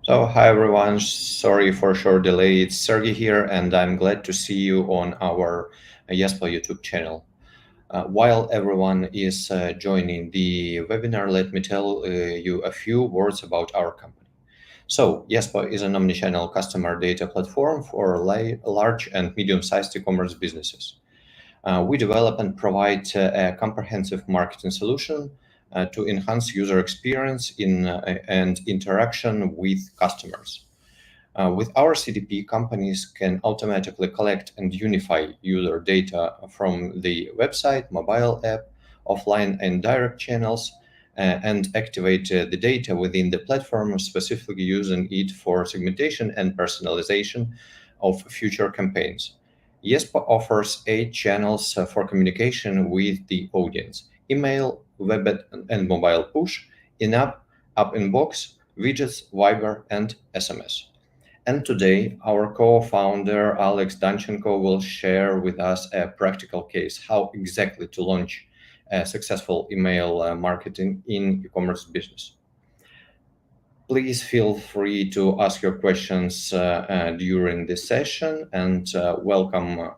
So, hi everyone. Sorry for short delay. It's Sergey here, and I'm glad to see you on our Yespo YouTube channel. While everyone is joining the webinar, let me tell you a few words about our company. So, Yespo is an omnichannel customer data platform for large and medium-sized e-commerce businesses. We develop and provide a comprehensive marketing solution to enhance user experience and interaction with customers. With our CDP, companies can automatically collect and unify user data from the website, mobile app, offline and direct channels, and activate the data within the platform, specifically using it for segmentation and personalization of future campaigns. Yespo offers 8 channels for communication with the audience: email, web and mobile push, in-app, app inbox, widgets, Viber, and SMS. And today, our co-founder Alex Danchenko will share with us a practical case how exactly to launch a successful email marketing in e-commerce business. Please feel free to ask your questions during this session, and welcome,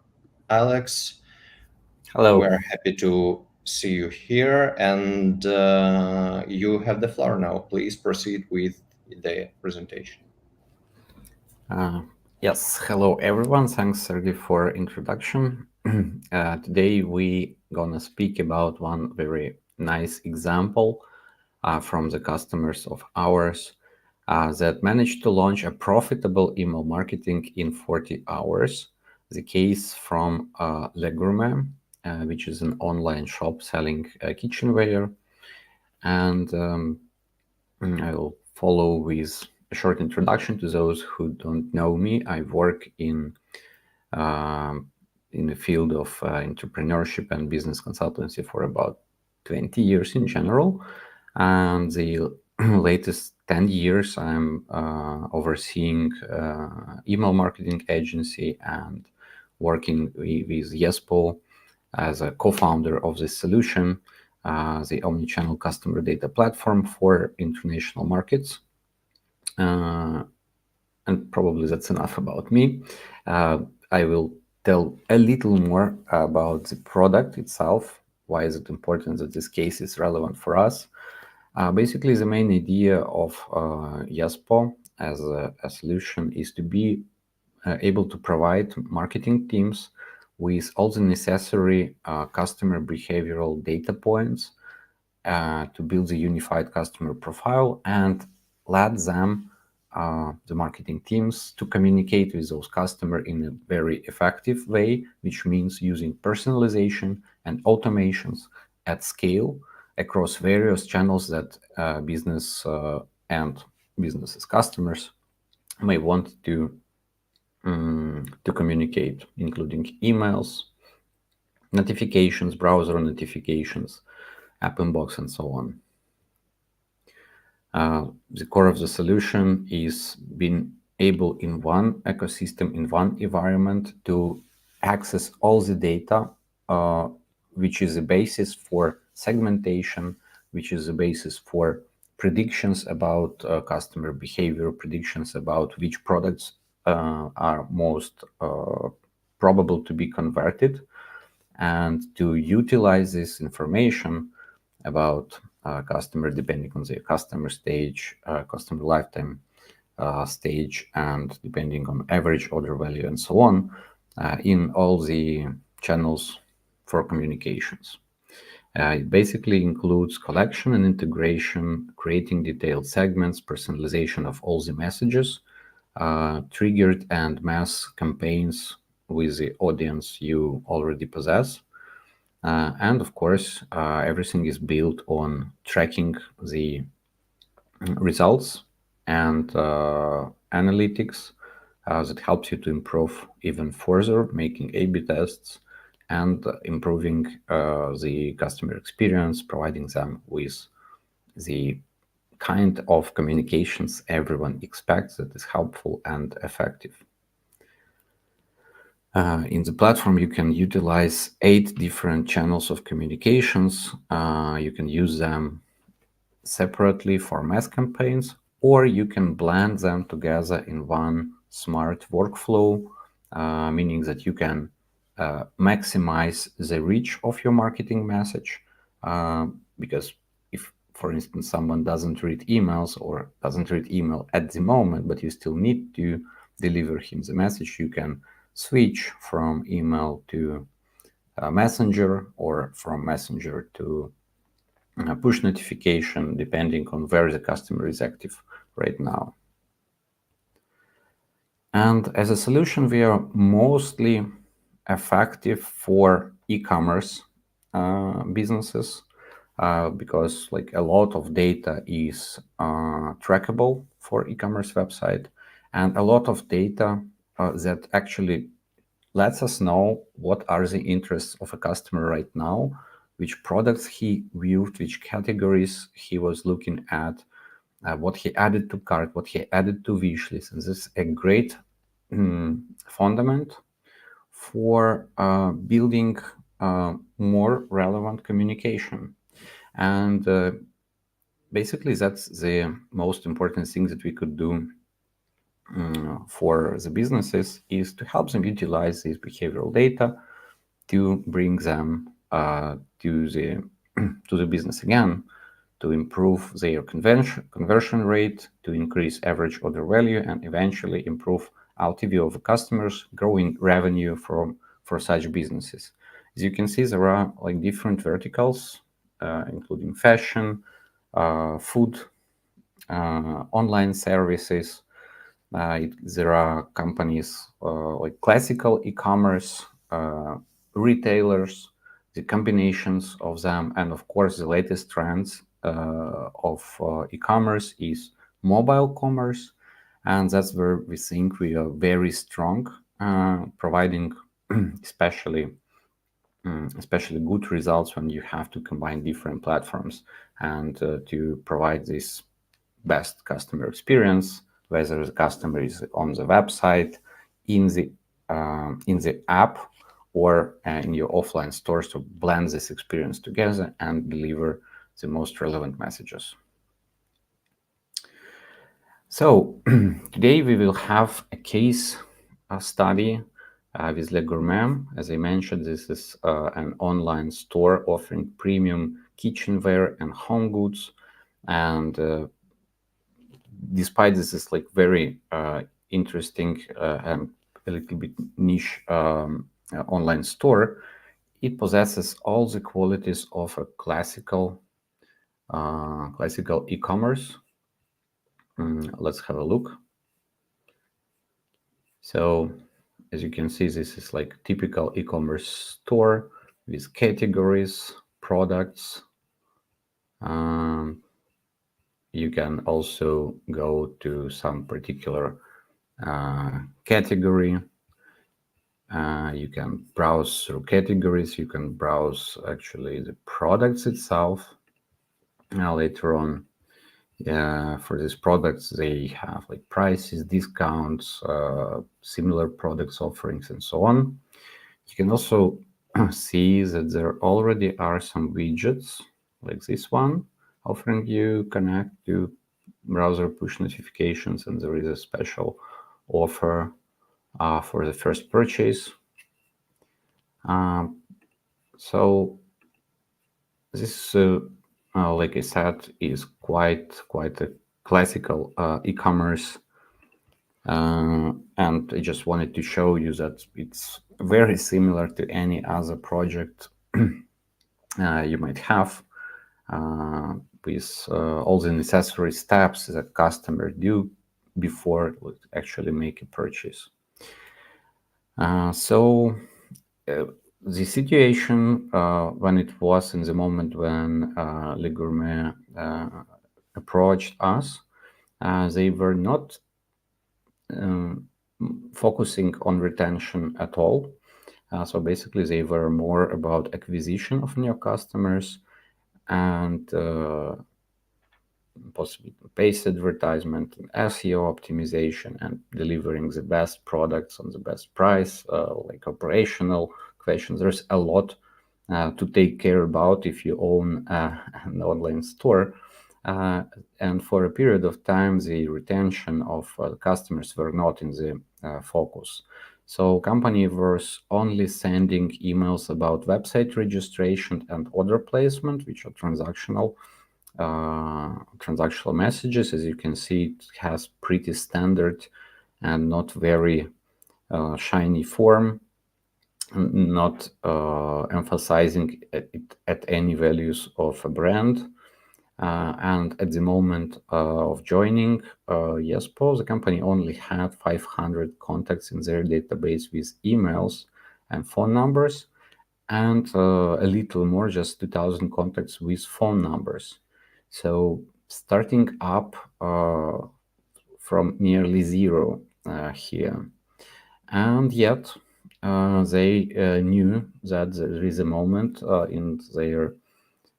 Alex. Hello. We're happy to see you here, and you have the floor now. Please proceed with the presentation. Uh, yes, hello everyone. Thanks, Sergey, for introduction. Today we gonna speak about one very nice example from the customers of ours that managed to launch a profitable email marketing in 40 hours. The case from Le Gourmet, which is an online shop selling kitchenware, and I will follow with a short introduction to those who don't know me. I work in the field of entrepreneurship and business consultancy for about 20 years in general. And the latest 10 years, I'm overseeing email marketing agency and working with Yespo as a co-founder of this solution, the Omnichannel customer data platform for international markets. And probably that's enough about me. I will tell a little more about the product itself. Why is it important that this case is relevant for us? Basically, the main idea of Yespo as a solution is to be able to provide marketing teams with all the necessary customer behavioral data points to build a unified customer profile and let them, the marketing teams, to communicate with those customers in a very effective way, which means using personalization and automations at scale across various channels that business and businesses customers may want to communicate, including emails, notifications, browser notifications, app inbox, and so on. The core of the solution is being able in one ecosystem, in one environment, to access all the data, which is the basis for segmentation, which is the basis for predictions about customer behavior, predictions about which products are most probable to be converted, and to utilize this information about customer depending on their customer stage, customer lifetime stage, and depending on average order value and so on, in all the channels for communications. It basically includes collection and integration, creating detailed segments, personalization of all the messages, triggered and mass campaigns with the audience you already possess. And of course, everything is built on tracking the results and analytics that helps you to improve even further, making A/B tests and improving the customer experience, providing them with the kind of communications everyone expects that is helpful and effective. In the platform, you can utilize 8 different channels of communications. You can use them separately for mass campaigns or you can blend them together in one smart workflow, meaning that you can maximize the reach of your marketing message. Because if, for instance, someone doesn't read emails or doesn't read email at the moment, but you still need to deliver him the message, you can switch from email to Messenger, or from Messenger to push notification, depending on where the customer is active right now. And as a solution, we are mostly effective for e-commerce businesses, because like a lot of data is trackable for e-commerce website, and a lot of data that actually lets us know what are the interests of a customer right now, which products he viewed, which categories he was looking at, what he added to cart, what he added to wish list. And this is a great fundament for building more relevant communication. And basically, that's the most important thing that we could do for the businesses, is to help them utilize this behavioral data to bring them to the to the business again, to improve their conversion rate, to increase average order value, and eventually improve LTV of customers, growing revenue for such businesses. As you can see, there are like different verticals, including fashion, food, online services. There are companies like classical e-commerce, retailers, the combinations of them, and of course the latest trends of e-commerce is mobile commerce, and that's where we think we are very strong, providing especially good results when you have to combine different platforms and to provide this best customer experience, whether the customer is on the website, in the app, or in your offline stores, to blend this experience together and deliver the most relevant messages. So today we will have a case study with Le Gourmet. As I mentioned, this is an online store offering premium kitchenware and home goods. And despite this is like very interesting and a little bit niche online store, it possesses all the qualities of a classical e-commerce. Let's have a look. So as you can see, this is like typical e-commerce store with categories, products. You can also go to some particular category. You can browse through categories. You can browse actually the products itself. Now later on, for these products, they have like prices, discounts, similar products offerings, and so on. You can also see that there already are some widgets like this one, offering you connect to browser push notifications, and there is a special offer for the first purchase. So this, like I said, is quite a classical e-commerce, and I just wanted to show you that it's very similar to any other project you might have, with all the necessary steps that customer do before actually make a purchase. The situation when it was in the moment when Le Gourmet approached us, they were not focusing on retention at all. So basically, they were more about acquisition of new customers and possibly paid advertisement and SEO optimization and delivering the best products on the best price, like operational questions. There's a lot to take care about if you own an online store. And for a period of time, the retention of customers were not in the focus. So company was only sending emails about website registration and order placement, which are transactional messages. As you can see, it has pretty standard and not very shiny form, not emphasizing it at any values of a brand. And at the moment of joining Yespo, the company only had 500 contacts in their database with emails and phone numbers, and a little more, just 2,000 contacts with phone numbers. So starting up from nearly zero here. And yet they knew that there is a moment in their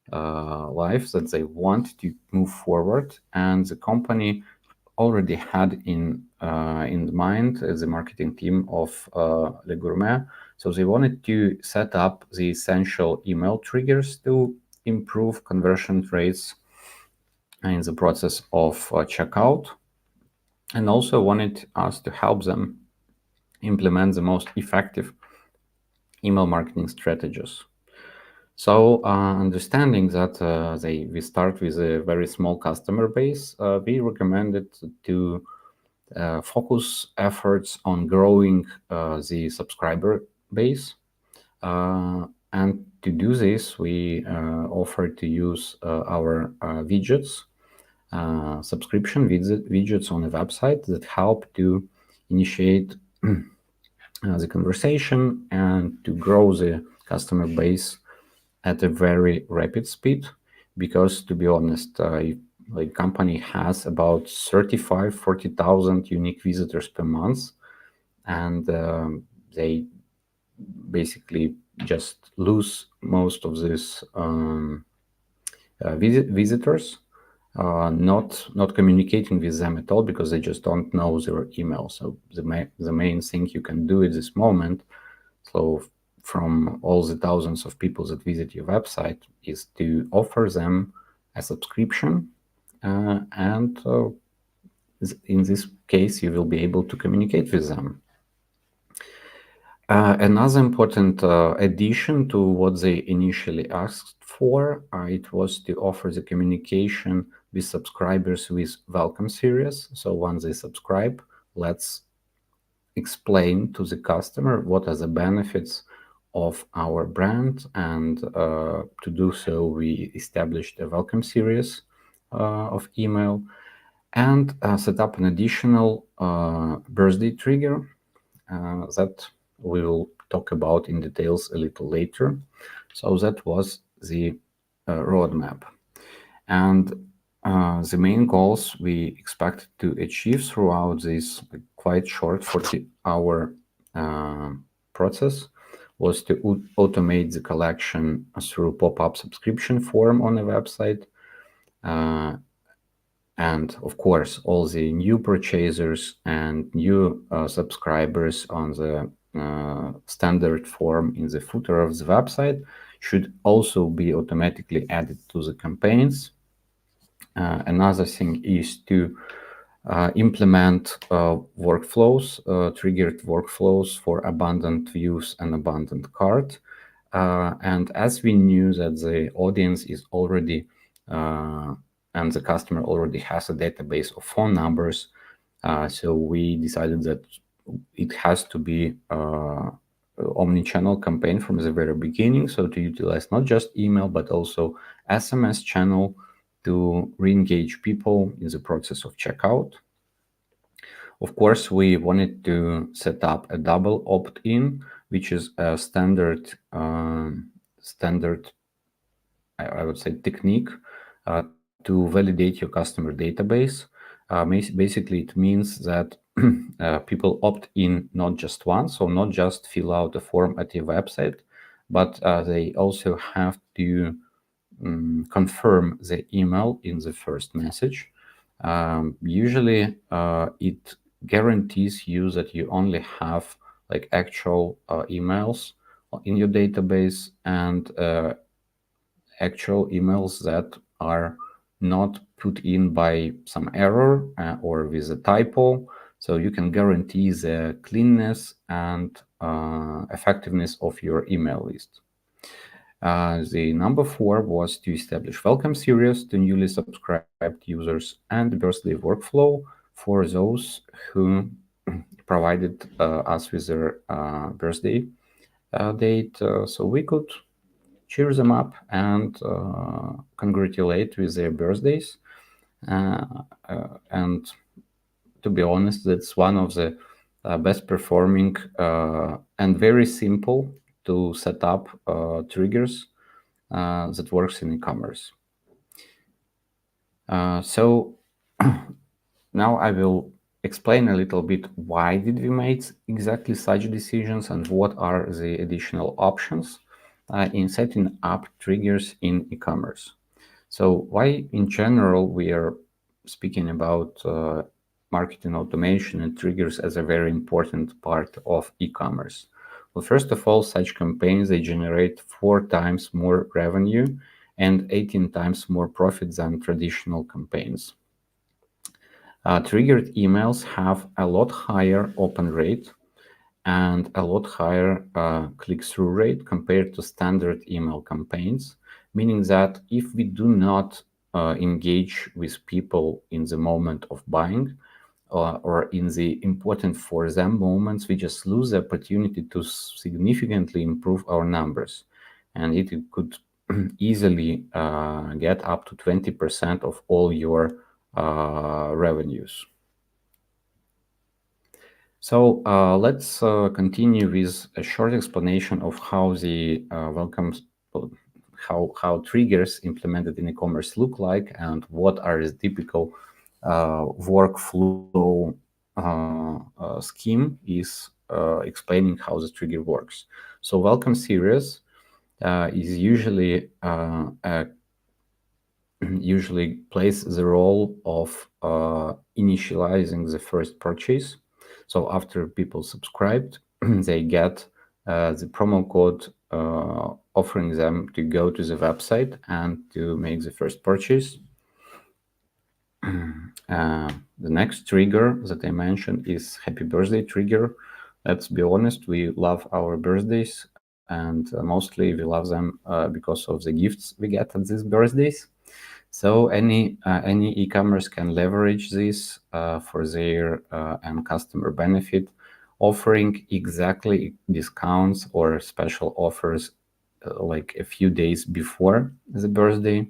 life that they want to move forward, and the company already had in mind the marketing team of Le Gourmet. So they wanted to set up the essential email triggers to improve conversion rates in the process of checkout, and also wanted us to help them implement the most effective email marketing strategies. So understanding that we start with a very small customer base, we recommended to focus efforts on growing the subscriber base. And to do this, we offered to use our widgets, subscription widgets on the website that help to initiate the conversation and to grow the customer base at a very rapid speed. Because to be honest, like company has about 40,000 unique visitors per month, and they basically just lose most of these visitors, not communicating with them at all because they just don't know their email. So the main thing you can do at this moment, so from all the thousands of people that visit your website, is to offer them a subscription, and in this case you will be able to communicate with them. Another important addition to what they initially asked for, it was to offer the communication with subscribers with welcome series. So once they subscribe, let's explain to the customer what are the benefits of our brand, and to do so we established a welcome series of email, and set up an additional birthday trigger that we will talk about in details a little later. So that was the roadmap. And the main goals we expect to achieve throughout this quite short 40-hour process was to automate the collection through pop-up subscription form on the website. And of course, all the new purchasers and new subscribers on the standard form in the footer of the website should also be automatically added to the campaigns. Another thing is to implement workflows, triggered workflows for abundant views and abundant cart. And as we knew that the audience is already and the customer already has a database of phone numbers, so we decided that it has to be omnichannel campaign from the very beginning. So to utilize not just email, but also SMS channel to re-engage people in the process of checkout. Of course, we wanted to set up a double opt-in, which is a standard, I would say, technique to validate your customer database. Basically, it means that people opt in not just once, so not just fill out a form at your website, but they also have to confirm the email in the first message. Usually, it guarantees you that you only have like actual emails in your database, and actual emails that are not put in by some error or with a typo. So you can guarantee the cleanness and effectiveness of your email list. The number 4 was to establish welcome series to newly subscribed users and birthday workflow for those who provided us with their birthday date, so we could cheer them up and congratulate with their birthdays. And to be honest, that's one of the best performing and very simple to set up triggers that works in e-commerce. So now I will explain a little bit why did we make exactly such decisions and what are the additional options in setting up triggers in e-commerce. So why in general we are speaking about marketing automation and triggers as a very important part of e-commerce? Well, first of all, such campaigns, they generate 4 times more revenue and 18 times more profit than traditional campaigns. Triggered emails have a lot higher open rate and a lot higher click-through rate compared to standard email campaigns, meaning that if we do not engage with people in the moment of buying or in the important for them moments, we just lose the opportunity to significantly improve our numbers. And it could easily get up to 20% of all your revenues. So let's continue with a short explanation of how the how triggers implemented in e-commerce look like and what are the typical workflow scheme is explaining how the trigger works. So welcome series is usually plays the role of initializing the first purchase. So after people subscribed, they get the promo code offering them to go to the website and to make the first purchase. The next trigger that I mentioned is happy birthday trigger. Let's be honest, we love our birthdays and mostly we love them because of the gifts we get at these birthdays. So any e-commerce can leverage this for their and customer benefit, offering exactly discounts or special offers like a few days before the birthday.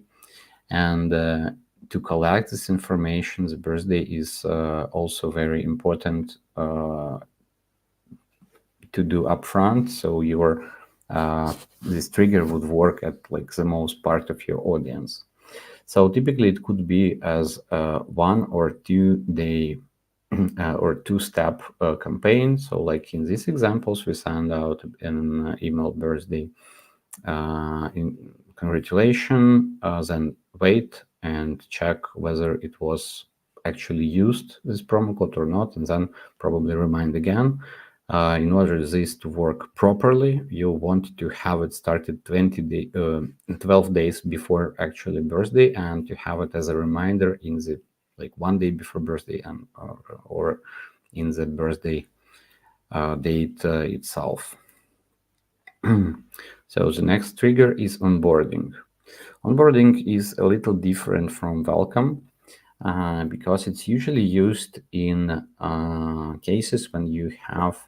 And to collect this information, the birthday is also very important to do upfront. So your this trigger would work at like the most part of your audience. So typically it could be as 1 or 2 day or 2-step campaign. So like in these examples, we send out an email birthday in congratulations, then wait and check whether it was actually used, this promo code or not, and then probably remind again. In order this to work properly, you want to have it started 12 days before actually birthday, and to have it as a reminder in the like 1 day before birthday and or in the birthday date itself. So the next trigger is onboarding. Onboarding is a little different from welcome because it's usually used in cases when you have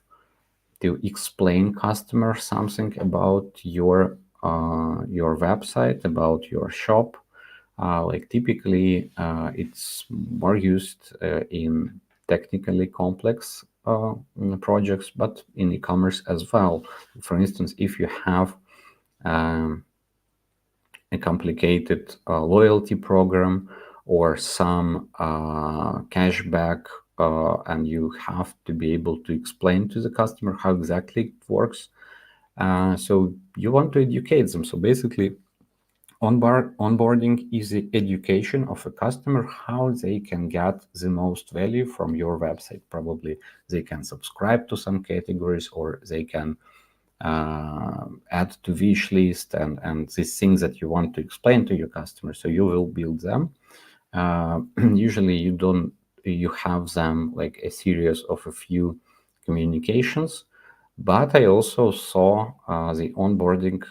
to explain customer something about your website, about your shop. Like typically, it's more used in technically complex projects, but in e-commerce as well. For instance, if you have a complicated loyalty program or some cashback, and you have to be able to explain to the customer how exactly it works. So you want to educate them. So basically, onboarding is the education of a customer how they can get the most value from your website. Probably they can subscribe to some categories, or they can add to wish list, and these things that you want to explain to your customer. So you will build them. Usually you have them like a series of a few communications, but I also saw the onboarding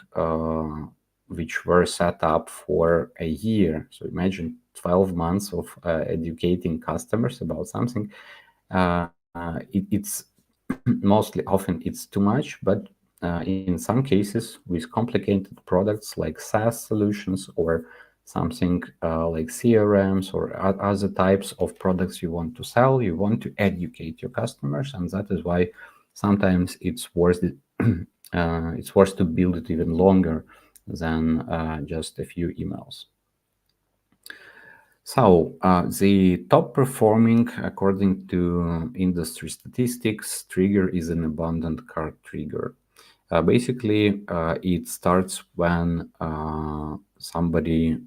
which were set up for a year. So imagine 12 months of educating customers about something. It's mostly often it's too much, but in some cases with complicated products like SaaS solutions or something like CRMs or other types of products you want to sell, you want to educate your customers, and that is why sometimes it's worth it. It's worth to build it even longer than just a few emails. So the top performing, according to industry statistics, trigger is an abandoned cart trigger. Basically, it starts when somebody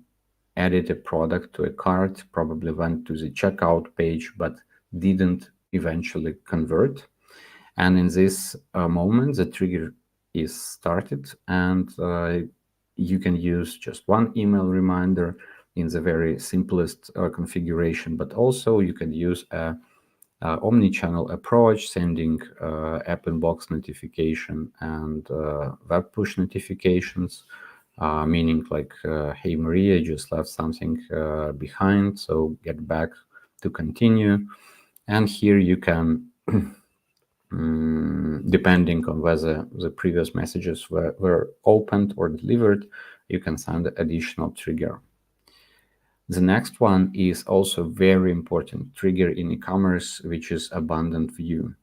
added a product to a cart, probably went to the checkout page, but didn't eventually convert. And in this moment, the trigger is started, and you can use just one email reminder in the very simplest configuration, but also you can use a omnichannel approach, sending app inbox notification and web push notifications, meaning like, hey, Maria just left something behind, so get back to continue. And here you can depending on whether the previous messages were opened or delivered, you can send additional trigger. The next one is also very important trigger in e-commerce, which is abandoned view.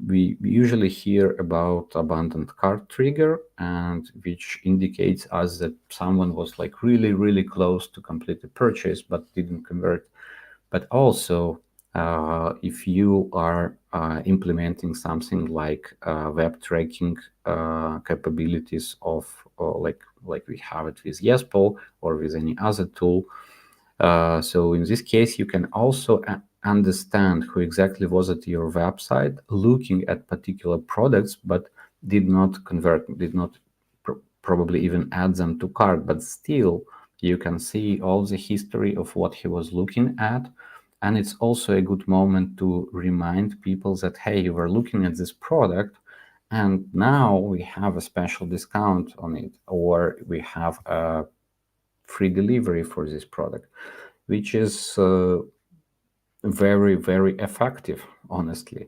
We usually hear about abandoned cart trigger, and which indicates us that someone was like really, really close to complete the purchase but didn't convert. But also, if you are implementing something like web tracking capabilities of like we have it with Yespo or with any other tool, so in this case, you can also understand who exactly was at your website looking at particular products, but did not convert, did not probably even add them to cart, but still you can see all the history of what he was looking at. And it's also a good moment to remind people that, hey, you were looking at this product and now we have a special discount on it, or we have a free delivery for this product, which is very, very effective, honestly.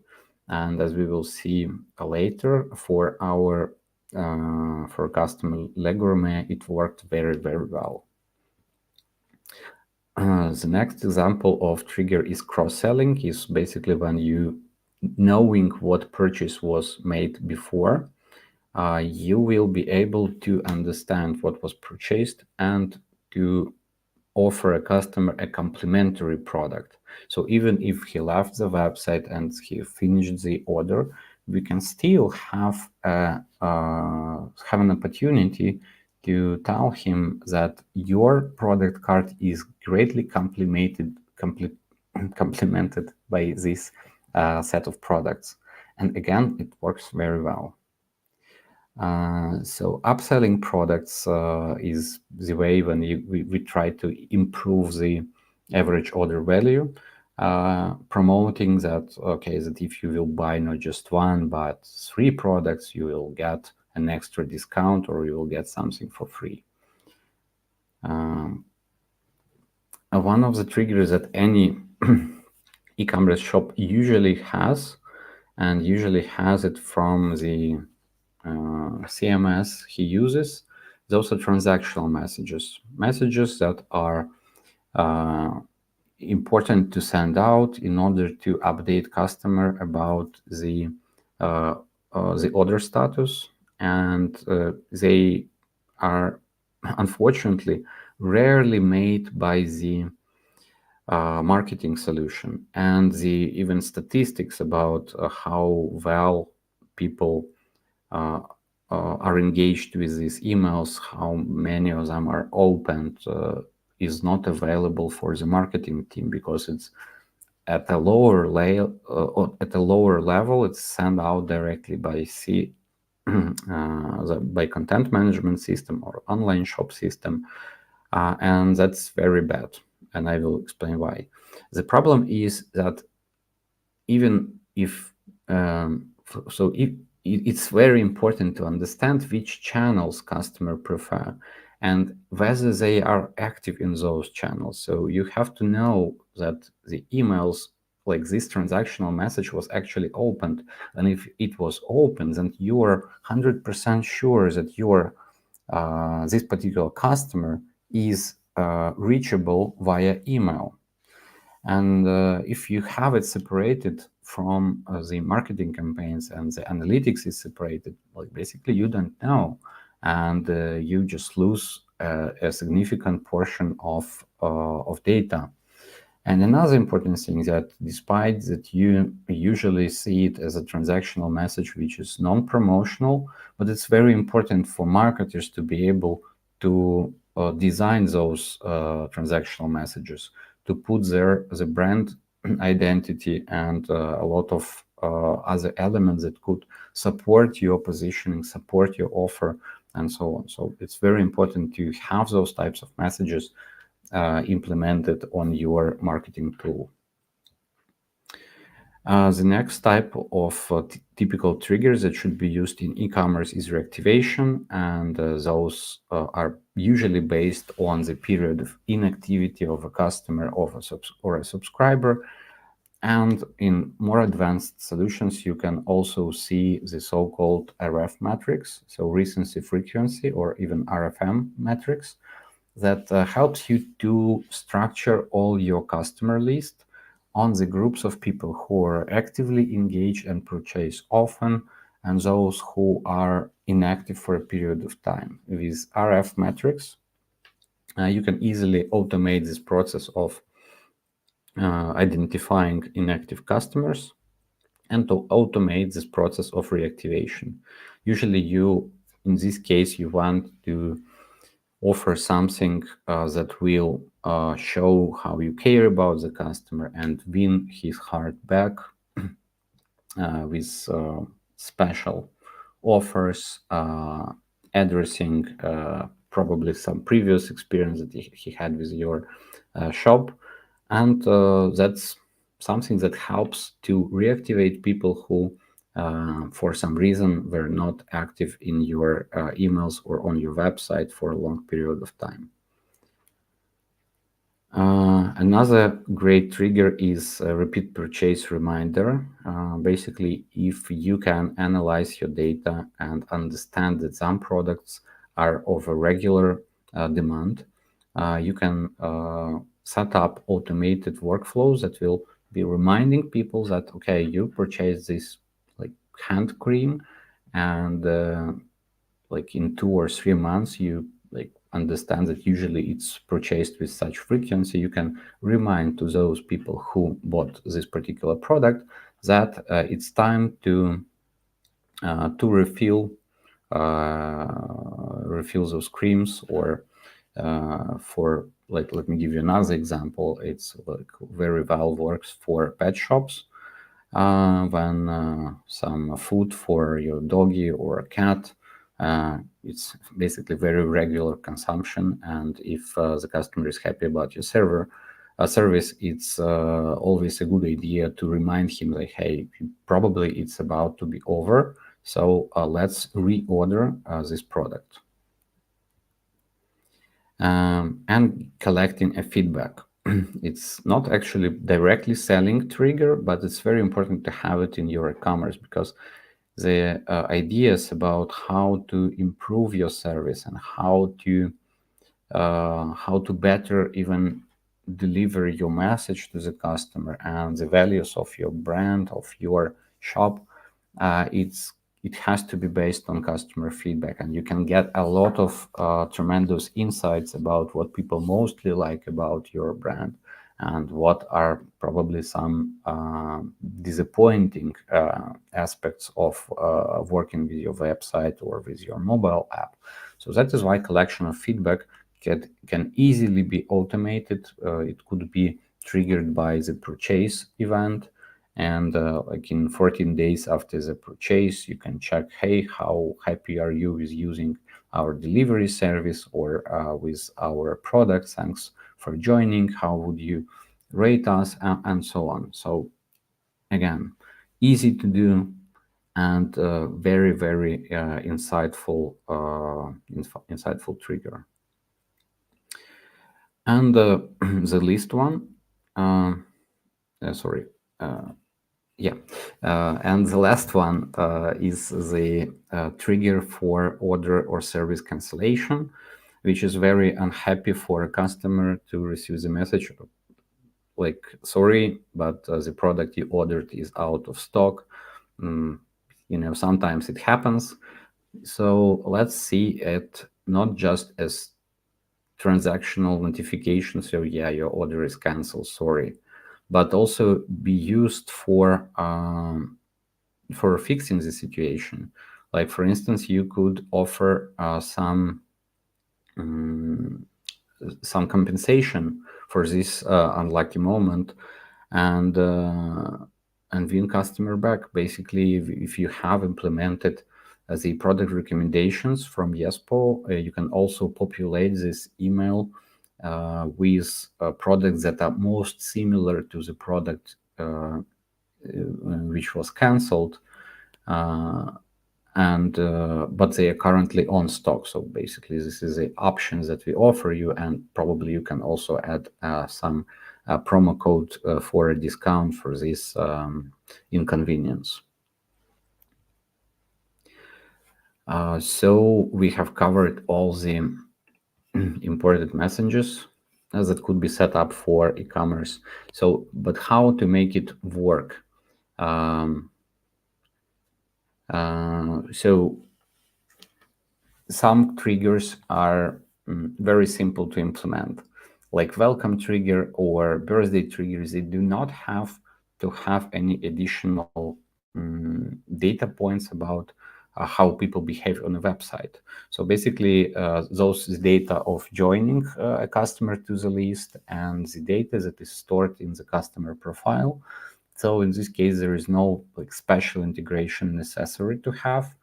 And as we will see later, for our for customer Gourmet, it worked very, very well. The next example of trigger is cross-selling, is basically when you, knowing what purchase was made before, you will be able to understand what was purchased and to offer a customer a complementary product. So even if he left the website and he finished the order, we can still have an opportunity to tell him that your product cart is greatly complemented by this set of products. And again, it works very well. So upselling products is the way when we try to improve the average order value, promoting that, okay, that if you will buy not just one, but 3 products, you will get an extra discount or you will get something for free. One of the triggers that any e-commerce shop usually has, and usually has it from the CMS he uses, those are transactional messages that are important to send out in order to update customer about the order status, and they are unfortunately rarely made by the marketing solution, and the even statistics about how well people are engaged with these emails, how many of them are opened, is not available for the marketing team, because it's at a lower level, it's sent out directly by by content management system or online shop system, and that's very bad. And I will explain why. The problem is that even if it's very important to understand which channels customer prefer and whether they are active in those channels. So you have to know that the emails, like this transactional message, was actually opened, and if it was opened, then you are 100% sure that your this particular customer is reachable via email. And if you have it separated from the marketing campaigns and the analytics is separated, like basically you don't know, and you just lose a significant portion of data. And another important thing that despite that you usually see it as a transactional message, which is non-promotional, but it's very important for marketers to be able to design those transactional messages, to put the brand identity and a lot of other elements that could support your positioning, support your offer, and so on. So it's very important to have those types of messages implemented on your marketing tool. The next type of typical triggers that should be used in e-commerce is reactivation, and those are usually based on the period of inactivity of a customer or a subscriber. And in more advanced solutions, you can also see the so-called RF matrix, so recency frequency, or even RFM matrix, that helps you to structure all your customer list on the groups of people who are actively engaged and purchase often, and those who are inactive for a period of time. With RF metrics, you can easily automate this process of identifying inactive customers and to automate this process of reactivation. Usually in this case, you want to offer something that will show how you care about the customer and win his heart back with special offers, addressing probably some previous experience that he had with your shop. And that's something that helps to reactivate people who for some reason were not active in your emails or on your website for a long period of time. Another great trigger is a repeat purchase reminder. Basically, if you can analyze your data and understand that some products are of a regular demand, you can set up automated workflows that will be reminding people that, okay, you purchased this like hand cream, and like in 2 or 3 months you like understand that usually it's purchased with such frequency. You can remind to those people who bought this particular product that it's time to refill those creams, or for like, let me give you another example. It's like very well works for pet shops. When some food for your doggy or a cat, it's basically very regular consumption, and if the customer is happy about your service, it's always a good idea to remind him like, hey, probably it's about to be over, so let's reorder this product. And collecting a feedback. It's not actually directly selling trigger, but it's very important to have it in your e-commerce, because the ideas about how to improve your service and how to better even deliver your message to the customer and the values of your brand, of your shop, it has to be based on customer feedback, and you can get a lot of tremendous insights about what people mostly like about your brand and what are probably some disappointing aspects of working with your website or with your mobile app. So that is why collection of feedback can easily be automated. It could be triggered by the purchase event, And like in 14 days after the purchase, you can check, hey, how happy are you with using our delivery service or with our product? Thanks for joining. How would you rate us? And so on. So again, easy to do and very, very insightful trigger. And the least one, sorry, yeah, and the last one is the trigger for order or service cancellation, which is very unhappy for a customer to receive the message like, sorry, but the product you ordered is out of stock. Sometimes it happens. So let's see it not just as transactional notification, so yeah, your order is canceled, sorry, but also be used for fixing the situation. Like for instance, you could offer some compensation for this unlucky moment, and win customer back. Basically, if you have implemented the product recommendations from Yespo, you can also populate this email with products that are most similar to the product which was cancelled, but they are currently on stock. So basically, this is the options that we offer you, and probably you can also add some promo code for a discount for this inconvenience. So we have covered all the important messages that could be set up for e-commerce. So, but how to make it work? So some triggers are very simple to implement, like welcome trigger or birthday triggers. They do not have to have any additional data points about how people behave on a website. So basically, those data of joining a customer to the list and the data that is stored in the customer profile. So in this case, there is no like special integration necessary to have.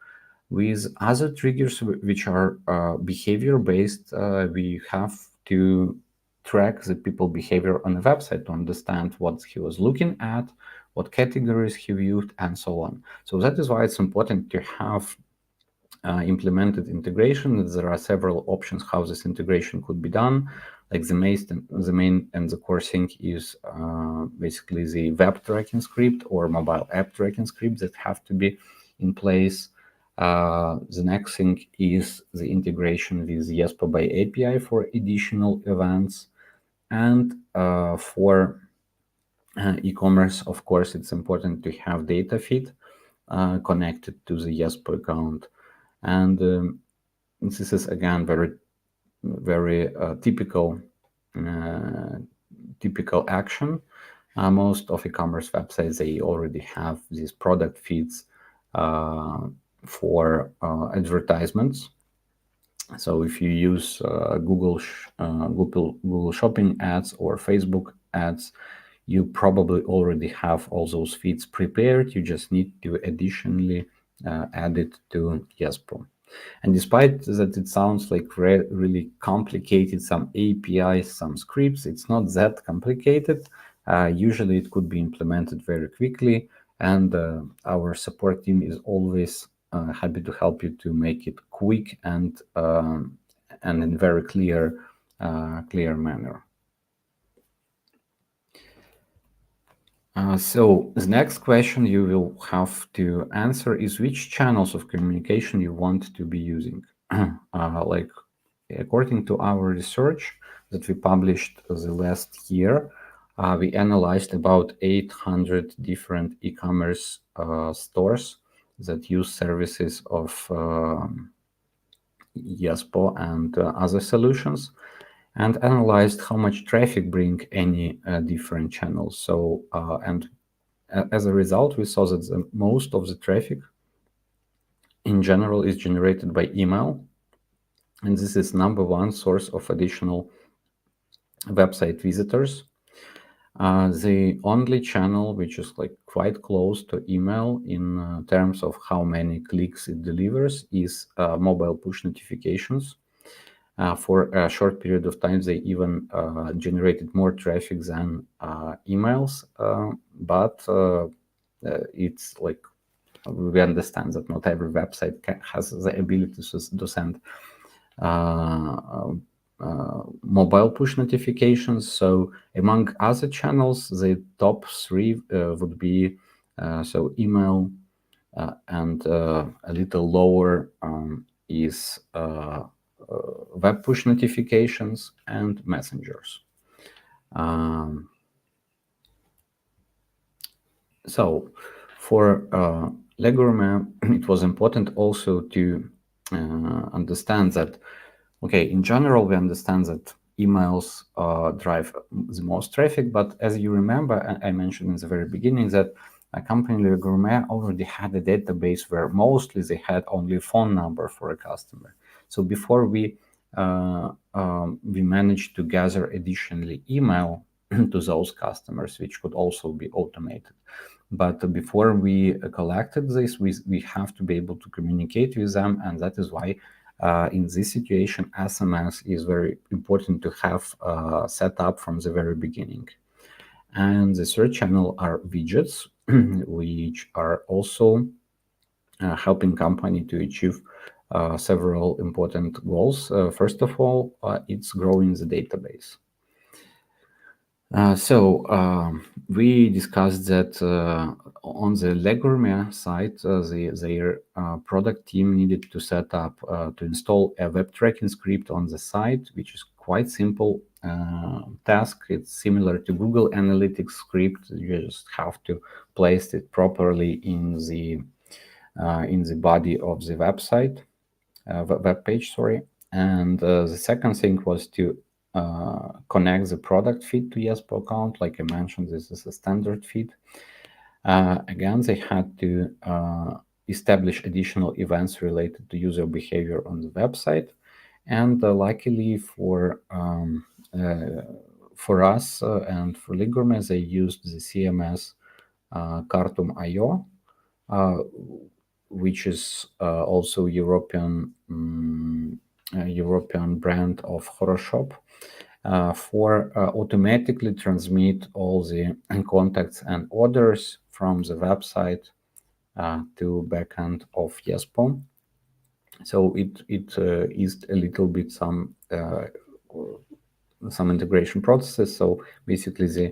With other triggers which are behavior based, we have to track the people behavior on the website to understand what he was looking at, what categories he viewed, and so on. So that is why it's important to have implemented integration. There are several options how this integration could be done. Like the main and the core thing is basically the web tracking script or mobile app tracking script that have to be in place. The next thing is the integration with Yespo by API for additional events. And for e-commerce, of course, it's important to have data feed connected to the Yespo account. And this is again very typical action. Most of e-commerce websites, they already have these product feeds for advertisements. So if you use Google Shopping ads or Facebook ads, you probably already have all those feeds prepared. You just need to additionally add it to Yespo. And despite that it sounds like really complicated, some APIs, some scripts, it's not that complicated. Usually it could be implemented very quickly, and our support team is always happy to help you to make it quick and in very clear manner. So the next question you will have to answer is which channels of communication you want to be using. Like according to our research that we published the last year, we analyzed about 800 different e-commerce stores that use services of Yespo and other solutions, and analyzed how much traffic bring any different channels. So and as a result, we saw that most of the traffic in general is generated by email, and this is number one source of additional website visitors. The only channel which is like quite close to email in terms of how many clicks it delivers is mobile push notifications. For a short period of time, they even generated more traffic than emails, but it's like we understand that not every website has the ability to send mobile push notifications. So among other channels, the top three would be so email, and a little lower is web push notifications and messengers. So for Gourmet, it was important also to understand that, okay, in general, we understand that emails drive the most traffic, but as you remember, I mentioned in the very beginning that a company like Gourmet already had a database where mostly they had only a phone number for a customer. So before we managed to gather additionally email to those customers, which could also be automated. But before we collected this, we have to be able to communicate with them, and that is why in this situation, SMS is very important to have set up from the very beginning. And the third channel are widgets, which are also helping company to achieve several important goals. First of all, it's growing the database. We discussed that on the Gourmet side, their product team needed to set up to install a web tracking script on the site, which is quite simple task. It's similar to Google Analytics script. You just have to place it properly in the body of the website, web page. Sorry. And the second thing was to connect the product feed to Yespo account. Like I mentioned, this is a standard feed. Again, they had to establish additional events related to user behavior on the website. And luckily for us and for Gourmet, they used the CMS Cartum.io, which is also European brand of Horoshop, for automatically transmit all the contacts and orders from the website to backend of Yespo. So it is a little bit some integration processes. So basically, the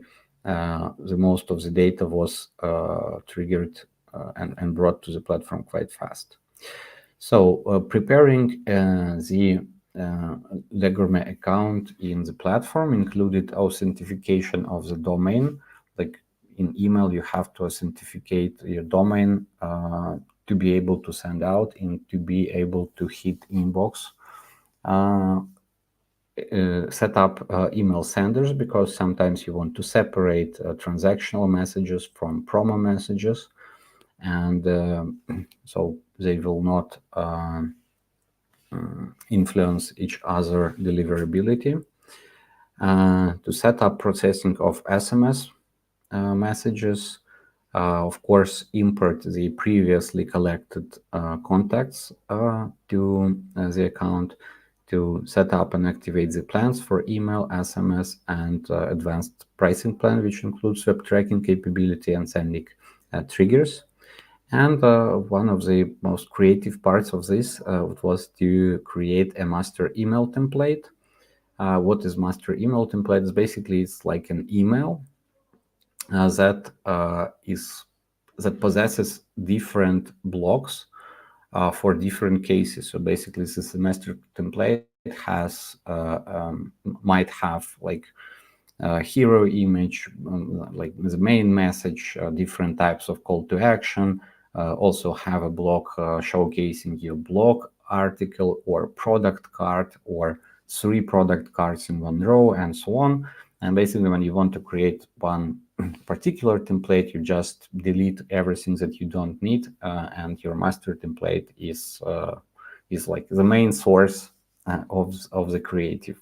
most of the data was triggered and brought to the platform quite fast. So preparing the Gourmet account in the platform included authentication of the domain. Like in email, you have to authenticate your domain to be able to send out and to be able to hit inbox. Set up email senders, because sometimes you want to separate transactional messages from promo messages, and so they will not influence each other deliverability. To set up processing of SMS messages, of course, import the previously collected contacts to the account, to set up and activate the plans for email, SMS, and advanced pricing plan, which includes web tracking capability and sending triggers. And one of the most creative parts of this was to create a master email template. What is master email template? Is basically it's like an email that possesses different blocks for different cases. So basically, this master template might have like hero image, like the main message, different types of call to action, also have a block showcasing your blog article or product card or 3 product cards in one row and so on. And basically, when you want to create one particular template, you just delete everything that you don't need, and your master template is like the main source of the creative.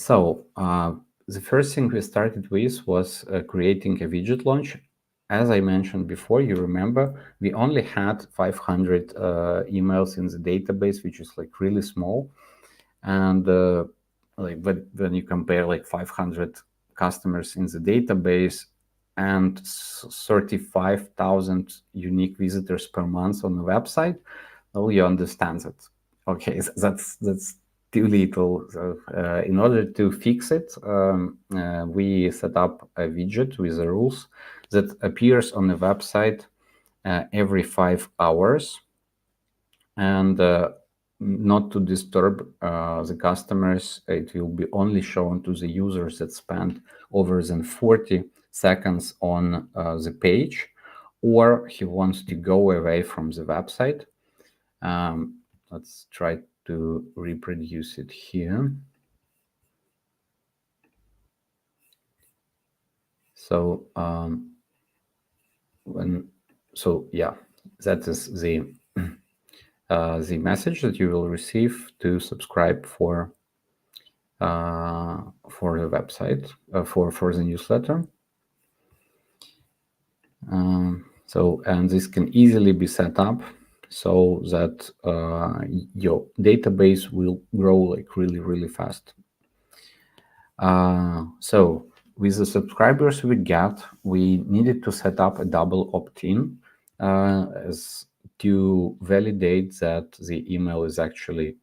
So the first thing we started with was creating a widget launch. As I mentioned before, you remember, we only had 500 emails in the database, which is like really small. And like when you compare like 500 customers in the database and 35,000 unique visitors per month on the website, well, you understand that. Okay, that's too little. So, in order to fix it, we set up a widget with the rules that appears on the website every 5 hours, and not to disturb the customers. It will be only shown to the users that spend over than 40 seconds on the page, or he wants to go away from the website. Let's try to reproduce it here. So yeah, that is the message that you will receive to subscribe for the website, for the newsletter. And this can easily be set up so that your database will grow like really fast. So with the subscribers we got, we needed to set up a double opt-in as to validate that the email is actually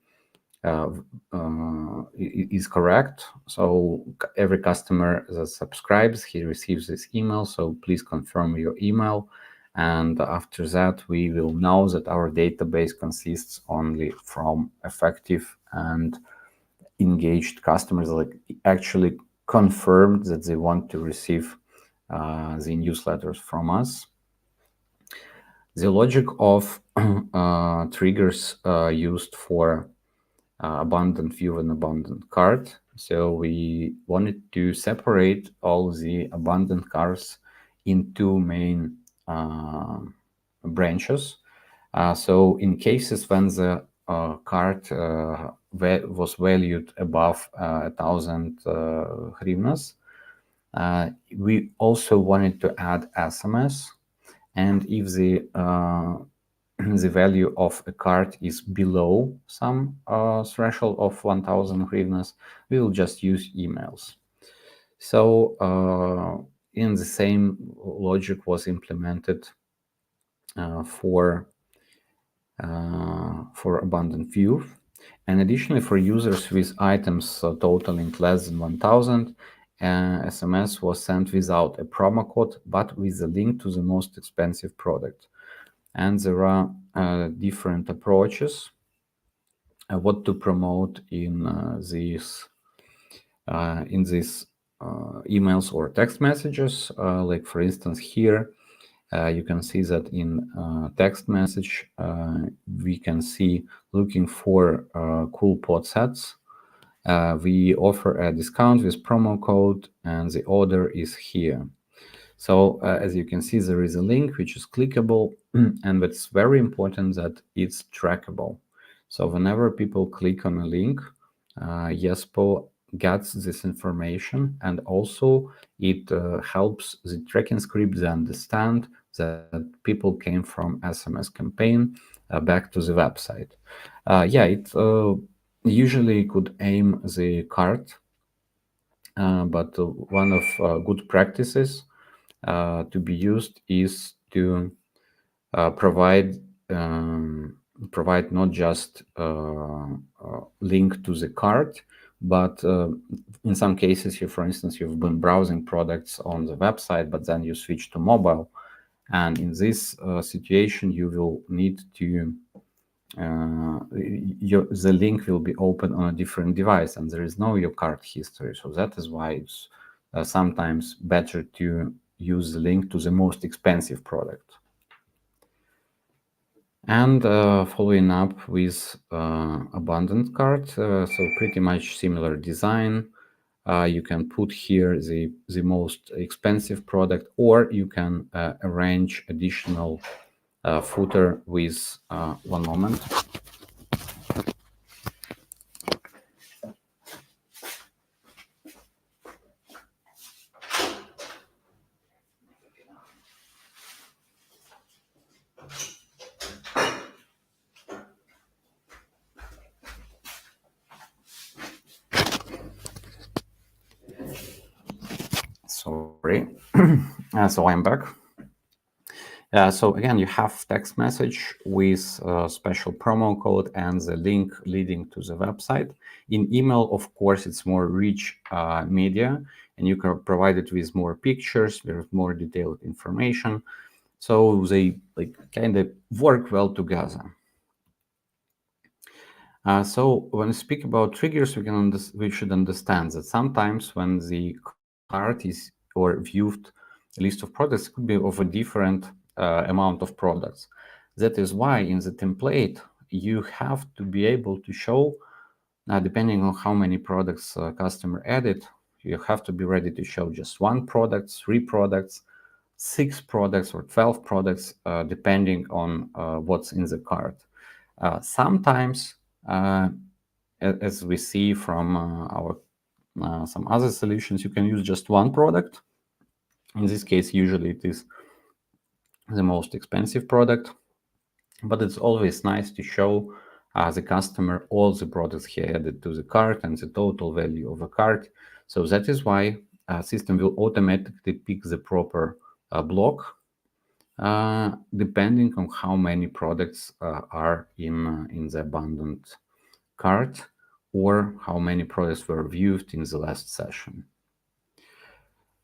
is correct. So every customer that subscribes, he receives this email. So please confirm your email. And after that, we will know that our database consists only from effective and engaged customers, like actually confirmed that they want to receive the newsletters from us. The logic of triggers used for abandoned view and abandoned cart. So we wanted to separate all the abandoned carts in two main branches. So in cases when the cart was valued above 1,000 hryvnias, we also wanted to add SMS. And if the the value of a cart is below some threshold of 1,000 hryvnias, we will just use emails. So in the same logic was implemented for abundant view. And additionally, for users with items totaling less than 1,000, SMS was sent without a promo code, but with a link to the most expensive product. And there are different approaches what to promote in these emails or text messages. Like for instance, here you can see that in text message we can see looking for cool pod sets. We offer a discount with promo code, and the order is here. So as you can see, there is a link which is clickable, and it's very important that it's trackable. So whenever people click on a link, Yespo gets this information, and also it helps the tracking script to understand that people came from SMS campaign back to the website. It usually could aim the cart, but one of good practices to be used is to provide not just link to the cart, but in some cases, for instance, you've been browsing products on the website, but then you switch to mobile. And in this situation, you will need to the link will be open on a different device, and there is no your cart history. So that is why it's sometimes better to use the link to the most expensive product. And following up with abundant cart, so pretty much similar design. You can put here the most expensive product, or you can arrange additional footer with one moment. Sorry. So I'm back. So again, you have text message with a special promo code and the link leading to the website. In email, of course, it's more rich media, and you can provide it with more pictures, with more detailed information. So they like kind of work well together. So when we speak about triggers, we should understand that sometimes when the cart is or viewed list of products could be of a different amount of products. That is why in the template you have to be able to show, depending on how many products customer added, you have to be ready to show just one product, 3 products, 6 products, or 12 products, depending on what's in the cart. Sometimes, as we see from our some other solutions, you can use just one product. In this case, usually it is the most expensive product, but it's always nice to show the customer all the products he added to the cart and the total value of a cart. So that is why system will automatically pick the proper block depending on how many products are in the abundant cart or how many products were viewed in the last session.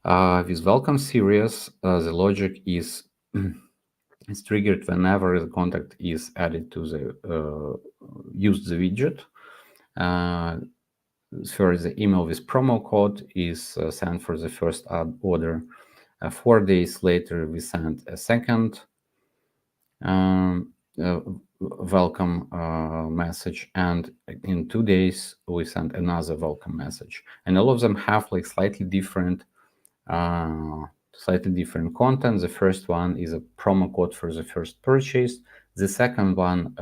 With welcome series, the logic is it's triggered whenever the contact is added to the use the widget. For the email with promo code is sent for the first order. 4 days later, we send a second welcome message, and in 2 days we send another welcome message, and all of them have like slightly different content. The first one is a promo code for the first purchase. The second one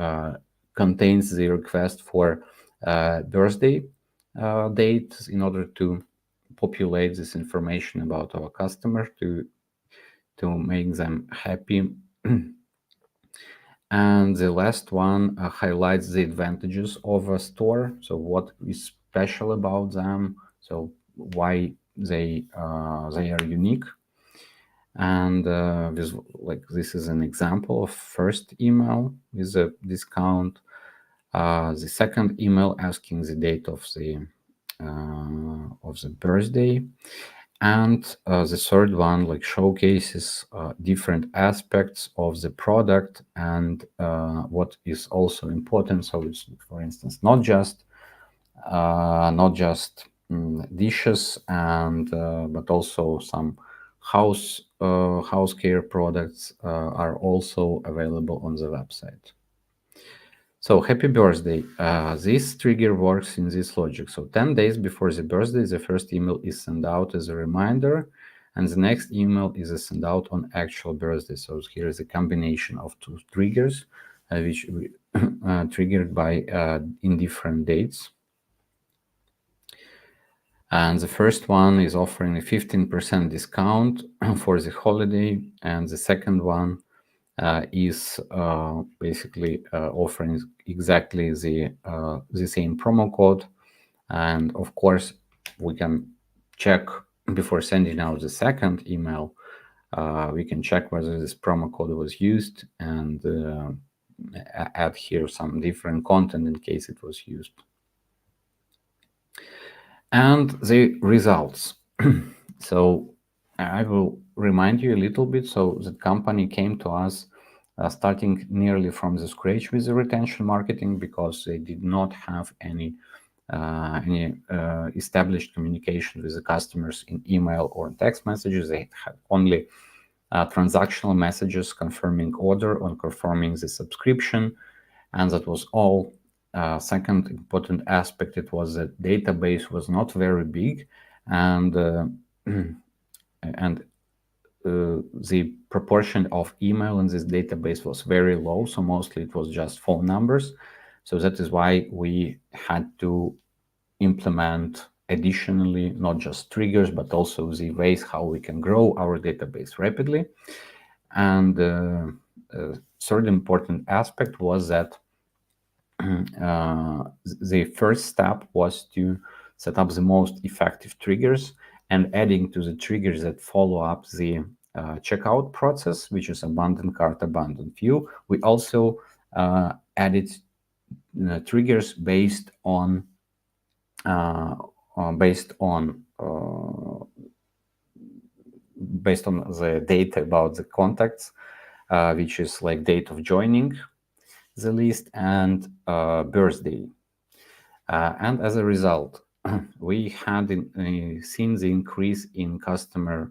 contains the request for birthday date in order to populate this information about our customer to make them happy. And the last one highlights the advantages of a store. So what is special about them? So why they are unique. And this is an example of first email with a discount. The second email asking the date of the birthday. And the third one like showcases different aspects of the product and what is also important. So it's, for instance, not just dishes and but also some house care products are also available on the website. So happy birthday. This trigger works in this logic. So 10 days before the birthday, the first email is sent out as a reminder, and the next email is a send out on actual birthday. So here is a combination of 2 triggers, which triggered by in different dates. And the first one is offering a 15% discount for the holiday, and the second one is basically offering exactly the same promo code. And of course, we can check before sending out the second email. We can check whether this promo code was used and add here some different content in case it was used. And the results. So I will remind you a little bit. So the company came to us starting nearly from the scratch with the retention marketing because they did not have any established communication with the customers in email or text messages. They had only transactional messages confirming order or confirming the subscription, and that was all. Second important aspect, it was that database was not very big, and the proportion of email in this database was very low. So mostly it was just phone numbers. So that is why we had to implement additionally not just triggers but also the ways how we can grow our database rapidly. And third important aspect was that the first step was to set up the most effective triggers and adding to the triggers that follow up the checkout process, which is abandoned cart, abandoned view. We also added triggers based on uh, based on uh, based on the data about the contacts, which is like date of joining the list and birthday. And as a result, we had seen the increase in customer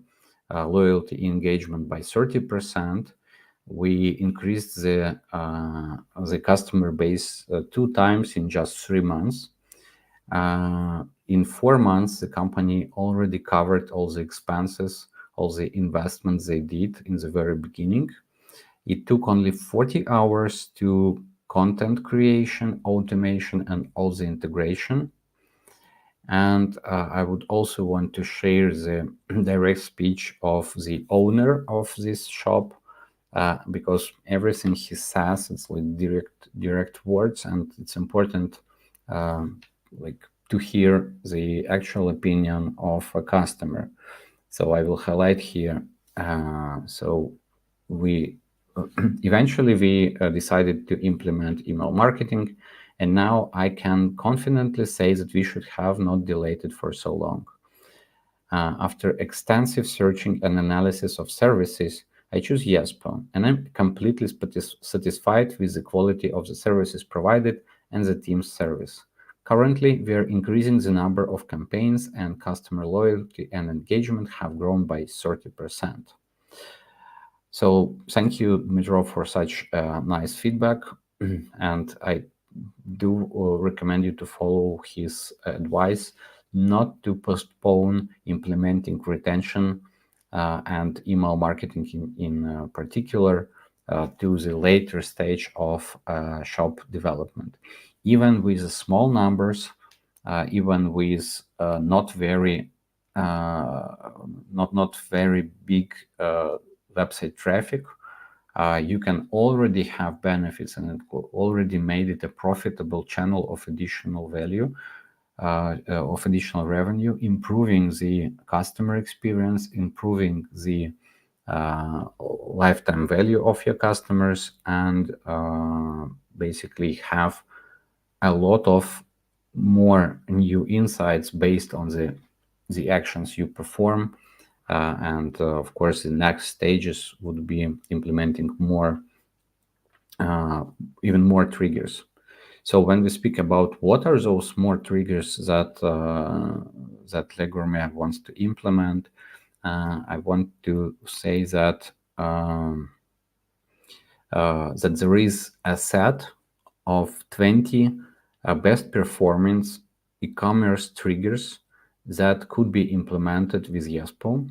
loyalty engagement by 30%. We increased the customer base 2 times in just 3 months. In 4 months, the company already covered all the expenses, all the investments they did in the very beginning. It took only 40 hours to content creation, automation, and all the integration. And I would also want to share the direct speech of the owner of this shop, because everything he says, it's like direct words, and it's important like to hear the actual opinion of a customer. So I will highlight here. So we eventually we decided to implement email marketing, and now I can confidently say that we should have not delayed it for so long. After extensive searching and analysis of services, I choose Yespo, and I'm completely satisfied with the quality of the services provided and the team's service. Currently, we are increasing the number of campaigns, and customer loyalty and engagement have grown by 30%. So thank you, Dmitro, for such nice feedback. And I do recommend you to follow his advice not to postpone implementing retention and email marketing in particular to the later stage of shop development. Even with small numbers, even with not very big website traffic, you can already have benefits, and it already made it a profitable channel of additional value, of additional revenue, improving the customer experience, improving the lifetime value of your customers, and basically have a lot of more new insights based on the actions you perform. And of course, the next stages would be implementing more, even more triggers. So when we speak about what are those more triggers that that Gourmet wants to implement, I want to say that that there is a set of 20 best performance e-commerce triggers that could be implemented with Yespo,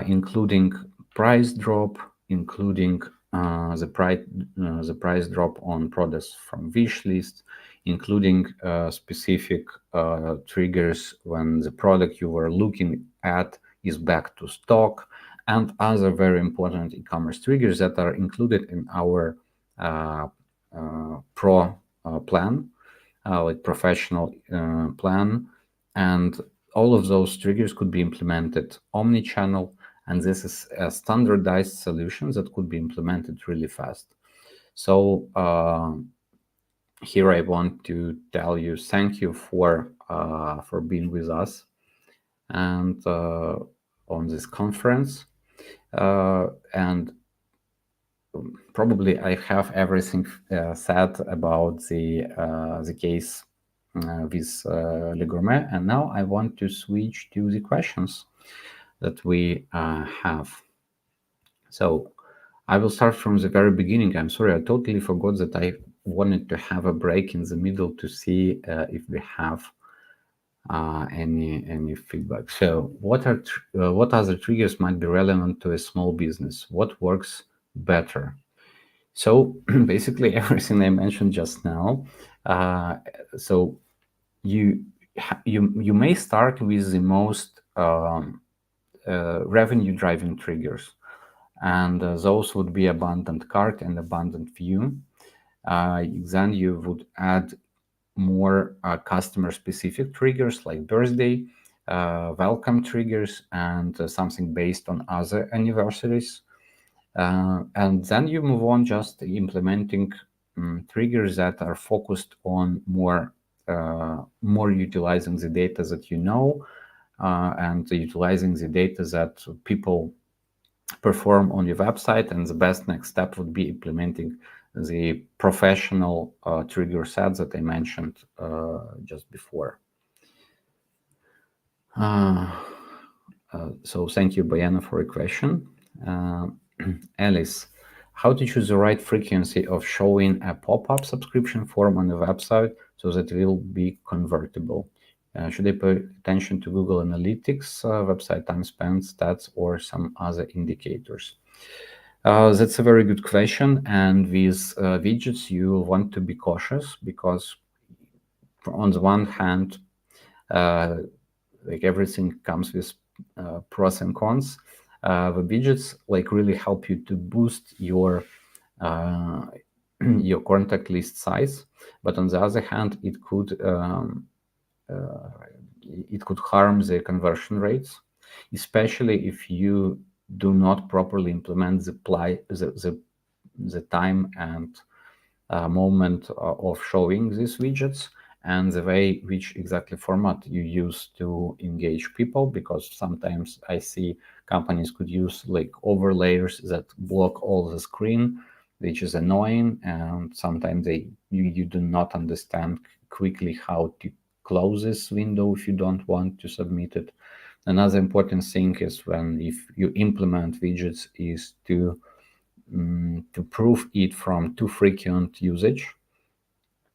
including price drop, including the price drop on products from wish list, including specific triggers when the product you were looking at is back to stock, and other very important e-commerce triggers that are included in our pro plan, like professional plan. And all of those triggers could be implemented omnichannel, and this is a standardized solution that could be implemented really fast. So here I want to tell you thank you for being with us and on this conference. And probably I have everything said about the case with Gourmet, and now I want to switch to the questions that we have. So I will start from the very beginning. I'm sorry, I totally forgot that I wanted to have a break in the middle to see if we have any feedback. So what other triggers might be relevant to a small business? What works better? So basically everything I mentioned just now. So you may start with the most revenue driving triggers, and those would be abandoned cart and abandoned view. Then you would add more customer specific triggers like birthday, welcome triggers, and something based on other anniversaries. And then you move on just implementing triggers that are focused on more utilizing the data that you know, and utilizing the data that people perform on your website. And the best next step would be implementing the professional trigger set that I mentioned just before. So thank you, Bayana, for a question. Alice, how to choose the right frequency of showing a pop-up subscription form on the website so that it will be convertible? Should I pay attention to Google Analytics, website time spent, stats, or some other indicators? That's a very good question. And with widgets, you want to be cautious because, on the one hand, like everything comes with pros and cons. The widgets like really help you to boost your your contact list size, but on the other hand, it could harm the conversion rates, especially if you do not properly implement the time and moment of showing these widgets, and the way which exactly format you use to engage people, because sometimes I see companies could use like overlayers that block all the screen, which is annoying, and sometimes you do not understand quickly how to close this window if you don't want to submit it. Another important thing is if you implement widgets is to prove it from too frequent usage.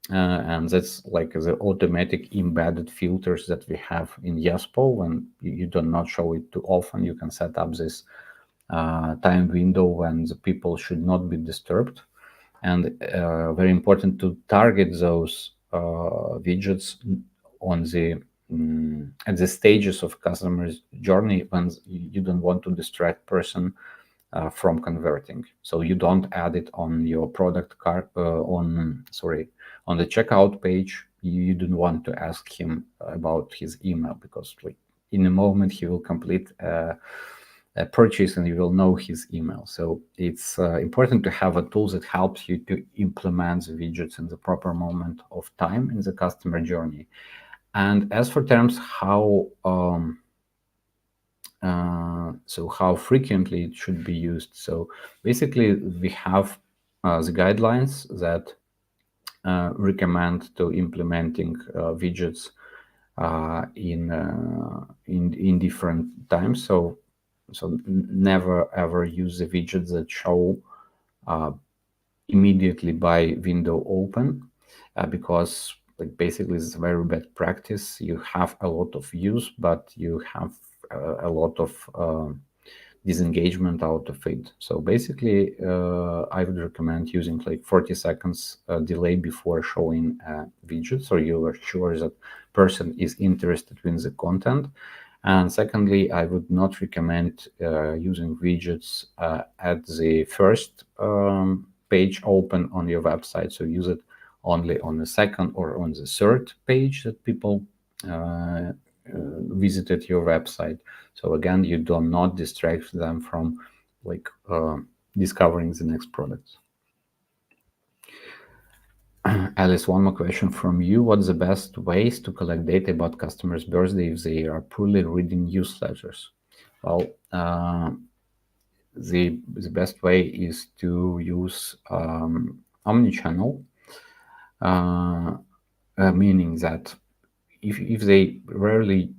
And that's like the automatic embedded filters that we have in Yespo. When you do not show it too often, you can set up this time window when the people should not be disturbed. And very important to target those widgets on the at the stages of customer's journey when you don't want to distract person from converting. So you don't add it on your product card on the checkout page. You don't want to ask him about his email, because like in a moment he will complete a purchase and you will know his email. So it's important to have a tool that helps you to implement the widgets in the proper moment of time in the customer journey. And as for terms how how frequently it should be used. So basically, we have the guidelines that recommend to implementing widgets in different times. So never ever use the widgets that show immediately by window open, because like basically it's a very bad practice. You have a lot of use, but you have a lot of disengagement out of it. So basically, I would recommend using like 40 seconds delay before showing a widget, so you are sure that person is interested in the content. And secondly, I would not recommend using widgets at the first page open on your website. So use it only on the second or on the third page that people visited your website. So again, you do not distract them from like discovering the next products. Alice, one more question from you. What's the best ways to collect data about customers' birthday if they are poorly reading newsletters? Well, the best way is to use Omnichannel, meaning that if they rarely,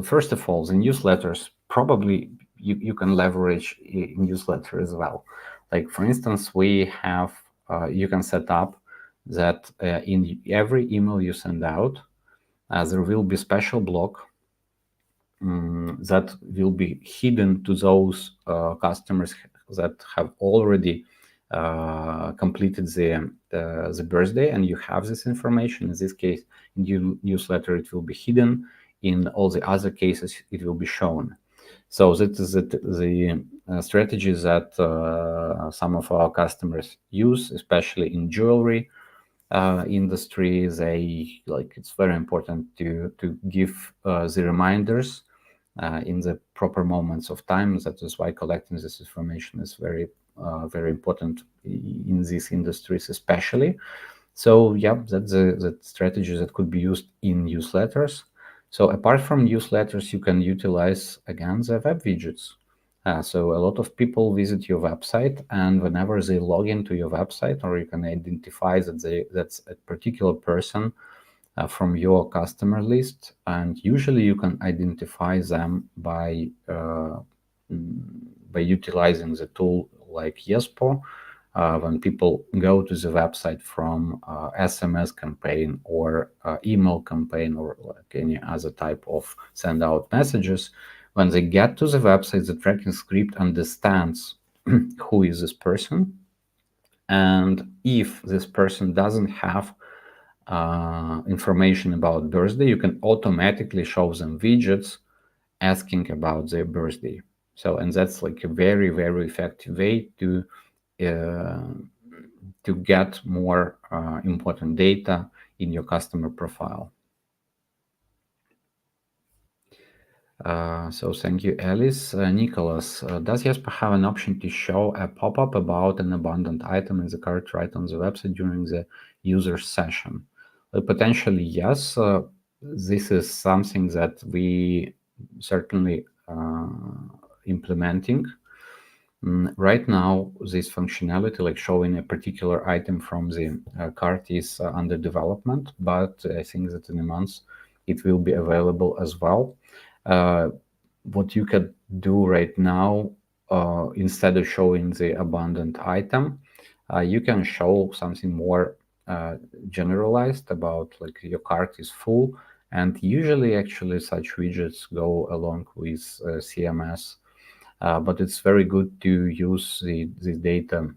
first of all, the newsletters, probably you can leverage a newsletter as well. Like for instance, we have, you can set up that in every email you send out, there will be special block that will be hidden to those customers that have already completed the birthday, and you have this information. In this case, in your newsletter, it will be hidden. In all the other cases, it will be shown. So that is the strategies that some of our customers use, especially in jewelry. industry, it's very important to give the reminders in the proper moments of time. That is why collecting this information is very important in these industries, especially. So yeah, that's the strategy that could be used in newsletters. So apart from newsletters, you can utilize again the web widgets. So a lot of people visit your website, and whenever they log into your website, or you can identify that's a particular person from your customer list, and usually you can identify them by utilizing the tool like Yespo. When people go to the website from SMS campaign or email campaign or like any other type of send out messages, when they get to the website, the tracking script understands who is this person. And if this person doesn't have information about birthday, you can automatically show them widgets asking about their birthday. So, and that's like a very effective way to get more important data in your customer profile. So thank you, Alice. Nicholas, does Yespo have an option to show a pop-up about an abundant item in the cart right on the website during the user session? Potentially, yes. This is something that we certainly implementing. Right now, this functionality, like showing a particular item from the cart, is under development, but I think that in a month it will be available as well. What you can do right now, instead of showing the abundant item, you can show something more generalized about like your cart is full, and usually actually such widgets go along with CMS. But it's very good to use the data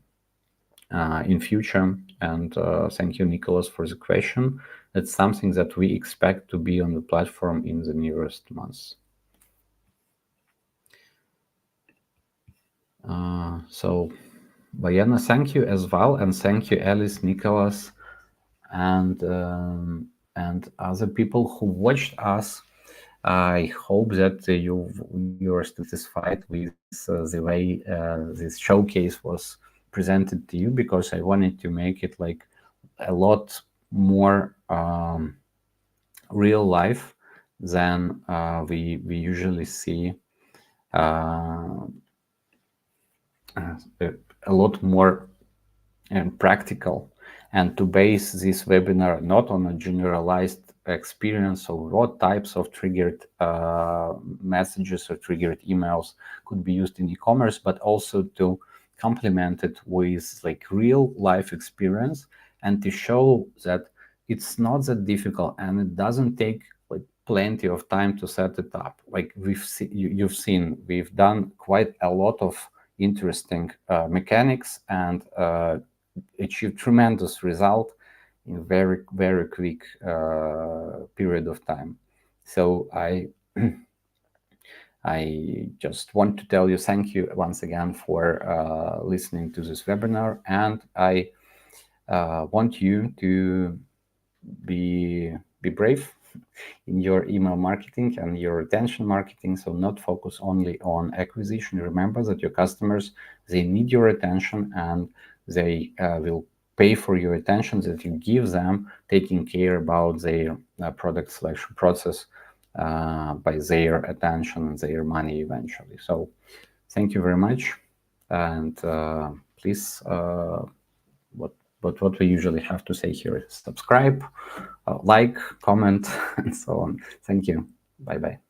in future. And thank you, Nicholas, for the question. It's something that we expect to be on the platform in the nearest months. So, Bayana, thank you as well, and thank you, Alice, Nicholas, and other people who watched us. I hope that you're satisfied with the way this showcase was presented to you, because I wanted to make it like a lot more real life than we usually see. A lot more practical, and to base this webinar not on a generalized experience of what types of triggered messages or triggered emails could be used in e-commerce, but also to complement it with like real life experience, and to show that it's not that difficult and it doesn't take like plenty of time to set it up. Like you've seen, we've done quite a lot of interesting mechanics and achieve tremendous result in a very quick period of time. So I just want to tell you thank you once again for listening to this webinar, and I want you to be brave in your email marketing and your retention marketing. So not focus only on acquisition. Remember that your customers, they need your attention, and they will pay for your attention that you give them, taking care about their product selection process by their attention and their money eventually. So thank you very much. And please, what we usually have to say here is subscribe, like, comment, and so on. Thank you. Bye-bye.